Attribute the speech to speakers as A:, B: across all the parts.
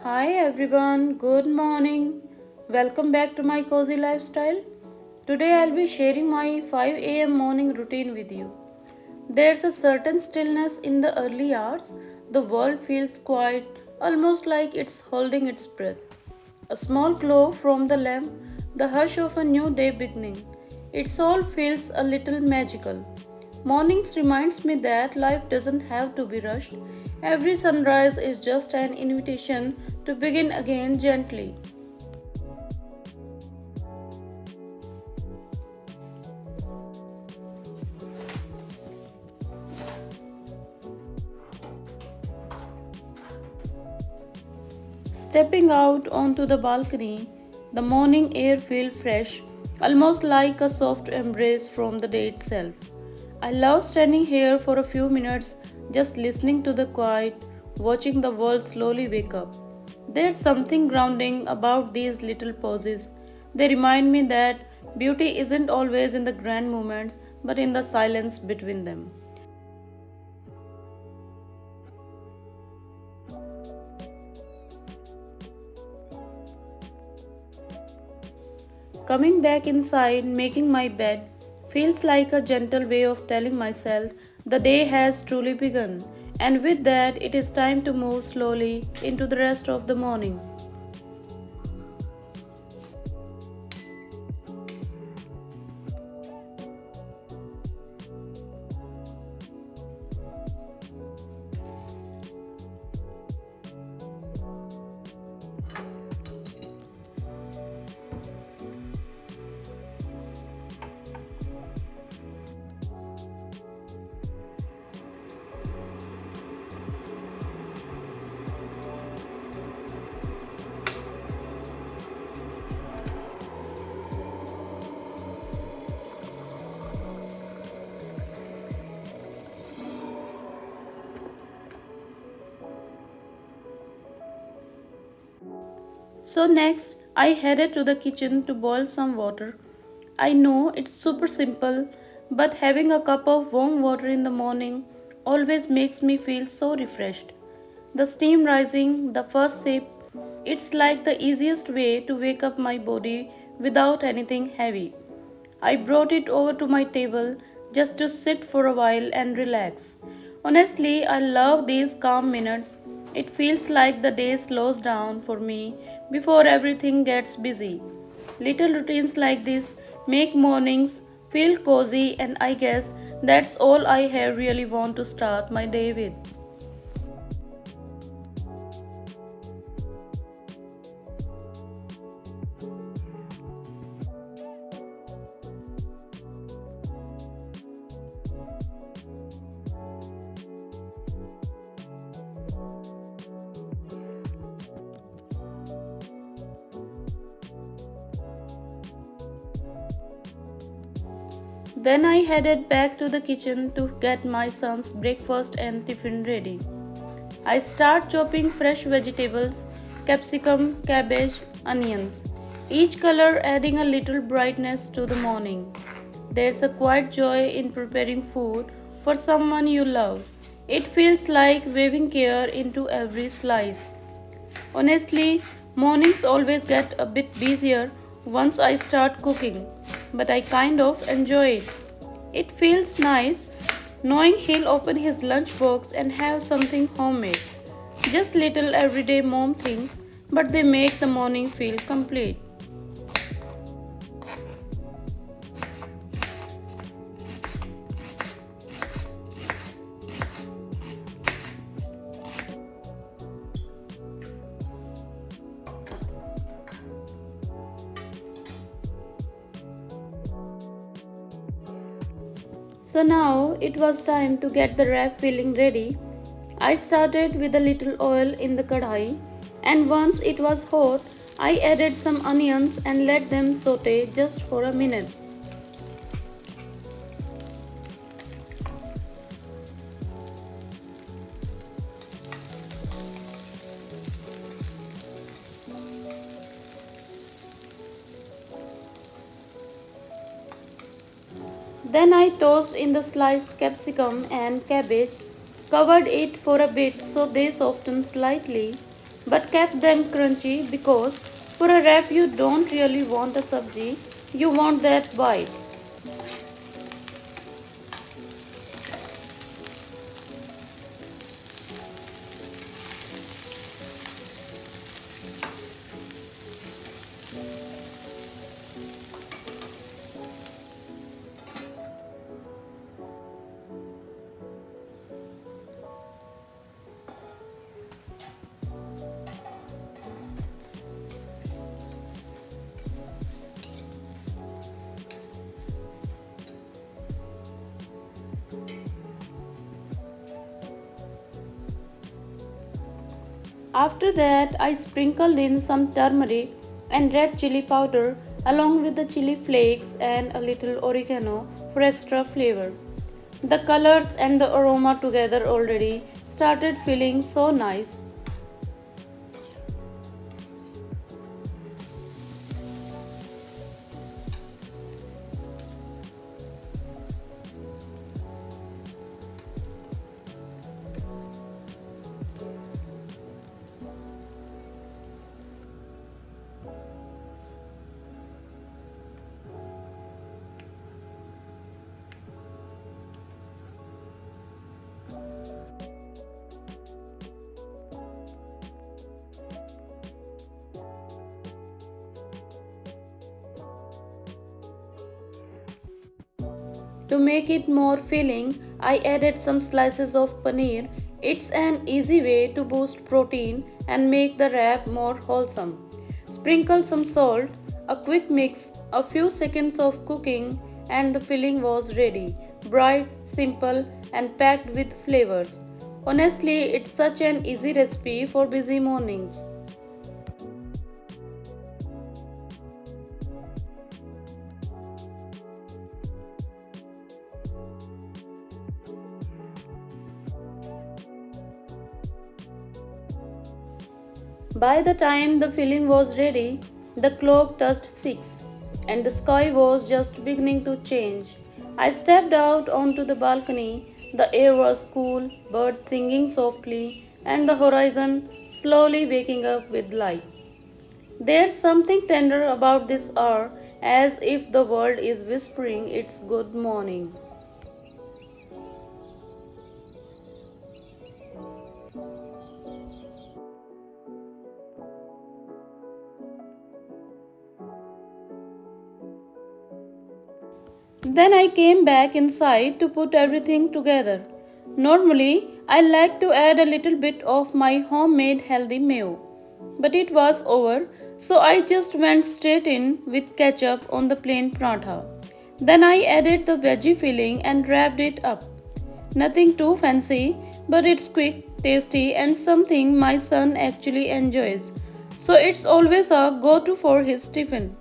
A: Hi everyone, good morning. Welcome back to my cozy lifestyle. Today I'll be sharing my 5 a.m. morning routine with you. There's a certain stillness in the early hours. The world feels quiet, almost like it's holding its breath. A small glow from the lamp, the hush of a new day beginning. It all feels a little magical. Mornings reminds me that life doesn't have to be rushed. Every sunrise is just an invitation to begin again gently. Stepping out onto the balcony, the morning air feels fresh, almost like a soft embrace from the day itself. I love standing here for a few minutes, just listening to the quiet, watching the world slowly wake up. There's something grounding about these little pauses. They remind me that beauty isn't always in the grand moments, but in the silence between them. Coming back inside, making my bed, feels like a gentle way of telling myself the day has truly begun, and with that, it is time to move slowly into the rest of the morning. So, next, I headed to the kitchen to boil some water. I know it's super simple, but having a cup of warm water in the morning always makes me feel so refreshed. The steam rising, the first sip, it's like the easiest way to wake up my body without anything heavy. I brought it over to my table just to sit for a while and relax. Honestly, I love these calm minutes. It feels like the day slows down for me before everything gets busy. Little routines like this make mornings feel cozy, and I guess that's all I have really want to start my day with. Then I headed back to the kitchen to get my son's breakfast and tiffin ready. I start chopping fresh vegetables, capsicum, cabbage, onions, each color adding a little brightness to the morning. There's a quiet joy in preparing food for someone you love. It feels like weaving care into every slice. Honestly, mornings always get a bit busier once I start cooking, but I kind of enjoy it. It feels nice knowing he'll open his lunchbox and have something homemade. Just little everyday mom things, but they make the morning feel complete. So now it was time to get the wrap filling ready. I started with a little oil in the kadhai, and once it was hot, I added some onions and let them saute just for a minute. Then I tossed in the sliced capsicum and cabbage, covered it for a bit so they softened slightly. but kept them crunchy because for a wrap you don't really want the sabji, you want that bite. After that, I sprinkled in some turmeric and red chili powder along with the chili flakes and a little oregano for extra flavor. The colors and the aroma together already started feeling so nice. To make it more filling, I added some slices of paneer. It's an easy way to boost protein and make the wrap more wholesome. Sprinkle some salt, a quick mix, a few seconds of cooking, and the filling was ready. Bright, simple, and packed with flavors. Honestly, it's such an easy recipe for busy mornings. By the time the filling was ready, the clock touched 6 and the sky was just beginning to change. I stepped out onto the balcony. The air was cool, birds singing softly, and the horizon slowly waking up with light. There's something tender about this hour, as if the world is whispering its good morning. Then I came back inside to put everything together. Normally, I like to add a little bit of my homemade healthy mayo, but it was over, so I just went straight in with ketchup on the plain paratha. Then I added the veggie filling and wrapped it up. Nothing too fancy, but it's quick, tasty, and something my son actually enjoys. So it's always a go to for his tiffin.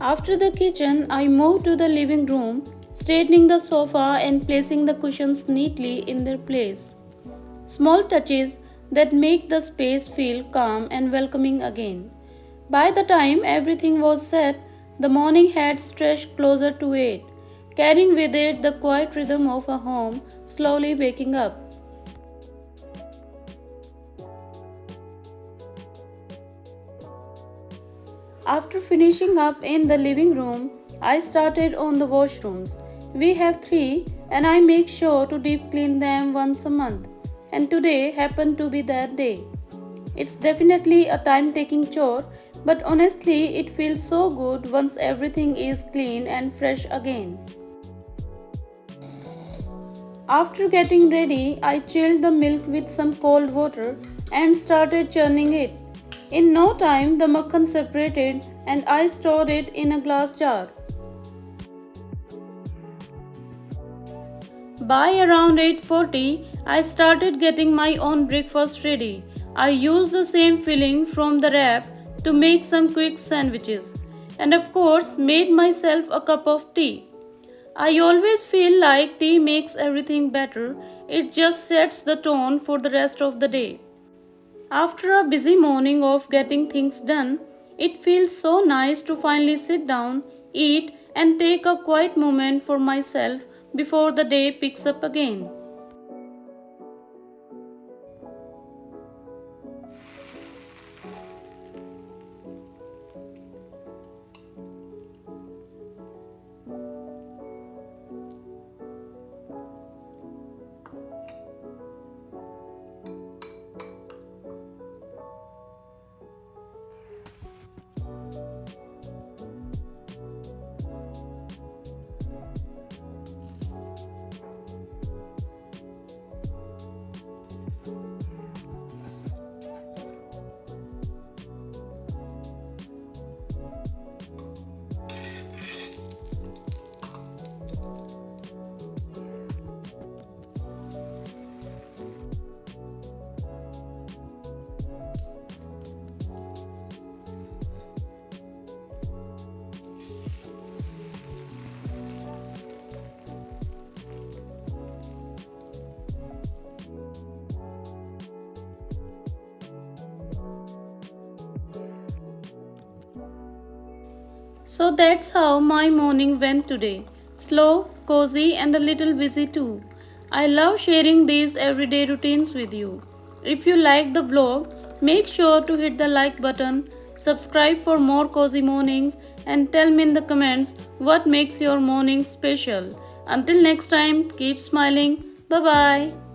A: After the kitchen, I moved to the living room, straightening the sofa and placing the cushions neatly in their place. Small touches that make the space feel calm and welcoming again. By the time everything was set, the morning had stretched closer to 8, carrying with it the quiet rhythm of a home slowly waking up. After finishing up in the living room, I started on the washrooms. We have three, and I make sure to deep clean them once a month. And today happened to be that day. It's definitely a time taking chore, but honestly, it feels so good once everything is clean and fresh again. After getting ready, I chilled the milk with some cold water and started churning it. In no time, the makhan separated and I stored it in a glass jar. By around 8:40, I started getting my own breakfast ready. I used the same filling from the wrap to make some quick sandwiches. and of course made myself a cup of tea. I always feel like tea makes everything better. It just sets the tone for the rest of the day. After a busy morning of getting things done, it feels so nice to finally sit down, eat, and take a quiet moment for myself before the day picks up again. So that's how my morning went today. Slow, cozy, and a little busy too. I love sharing these everyday routines with you. If you like the vlog, make sure to hit the like button, subscribe for more cozy mornings, and tell me in the comments what makes your morning special. Until next time, keep smiling. Bye bye.